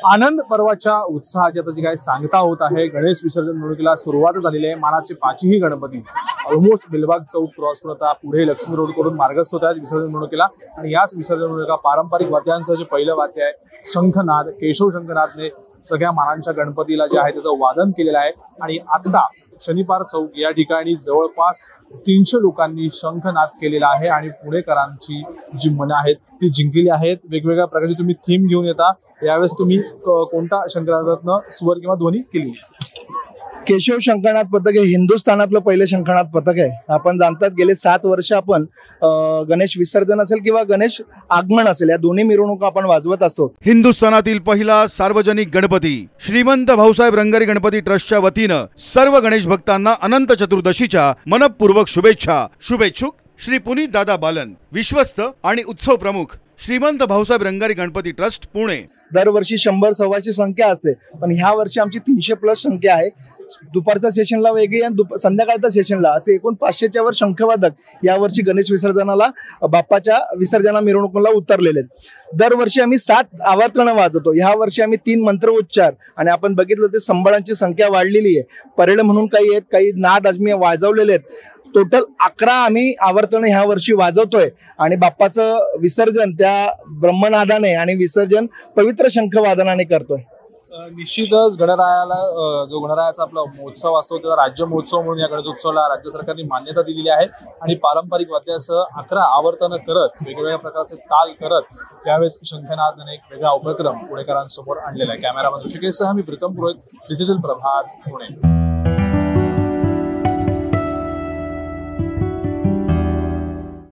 आनंद पर्वाच्या उत्साहाची आता जी काय सांगता होत आहे, गणेश विसर्जन मिरवणुकीला सुरुवात झालेली आहे। मानाचे पाचही गणपती ऑलमोस्ट बेलबाग चौक क्रॉस करून आता पुढे लक्ष्मी रोड करून मार्गस्थ होत आहेत विसर्जन मिरवणुकीला। आणि याच विसर्जन मिरवणुकीला पारंपरिक वाद्यांसह जे पहिलं वाद्य आहे शंखनाद, केशव शंखनादने सगळ्या मानांच्या गणपतीला जे आहे त्याचं वादन केलेलं आहे। आणि आता शनिवार चौक या ठिकाणी जवळपास 300 लोकांनी शंखनाद केलेला आहे आणि पुणेकरांची जी मनं आहेत ती जिंकलेली आहेत। वेगवेगळ्या प्रकारची तुम्ही थीम घेऊन येता, यावेळेस तुम्ही कोणता शंखनादातनं स्वर किंवा ध्वनी केली? केशव शंखनाद पथक हे हिंदुस्थानातलं पहिलं शंखनाद पथक आहे। आपण जाणतात गेले 7 वर्ष आपण गणेश विसर्जन असेल किंवा गणेश आगमन असेल या दोन्ही मिरवणुका आपण वाजवत असतो। हिंदुस्थानातील पहिला सार्वजनिक गणपती श्रीमंत भाऊसाहेब रंगारी गणपती ट्रस्टच्या वतीनं सर्व गणेश भक्तांना अनंत चतुर्दशीच्या मनपूर्वक शुभेच्छा। शुभेच्छुक श्री पुनीत दादा बालन, विश्वस्त आणि उत्सव प्रमुख श्रीमंत भाऊसाहेब रंगारी गणपती ट्रस्ट पुणे। दरवर्षी 100-125 संख्या असते, पण ह्या वर्षी आमची 300+ संख्या आहे। दुपारच्या सेशनला वेगळी आणि संध्याकाळच्या सेशनला असे एकूण 500च्या वर शंखवादक यावर्षी गणेश विसर्जनाला बाप्पाच्या विसर्जना मिरवणुकीला उतरलेले आहेत। दरवर्षी आम्ही 7 आवर्तनं वाजवतो, ह्या वर्षी आम्ही 3 मंत्र उच्चार आणि आपण बघितलं ते संबळांची संख्या वाढलेली आहे। परेड म्हणून काही आहेत, काही नाद आम्ही वाजवलेले आहेत। टोटल 11 आम्ही आवर्तन ह्या वर्षी वाजवतोय आणि बाप्पाचं विसर्जन त्या ब्रह्मनादाने आणि विसर्जन पवित्र शंखवादनाने करतोय। निश्चितच गणरायाला जो गणरायाचा आपला महोत्सव असतो त्याचा राज्य महोत्सव म्हणून या गणेशोत्सवाला राज्य सरकारने मान्यता दिलेली आहे आणि पारंपरिक वाद्यासह 11 आवर्तन करत वेगवेगळ्या प्रकारचे ताल करत त्यावेळेस शंखनादने एक वेगळा उपक्रम पुणेकरांसमोर आणलेला आहे। कॅमेरामन ऋषिकेशसह मी प्रीतम पुरोहित, डिजिटल प्रभात, पुणे।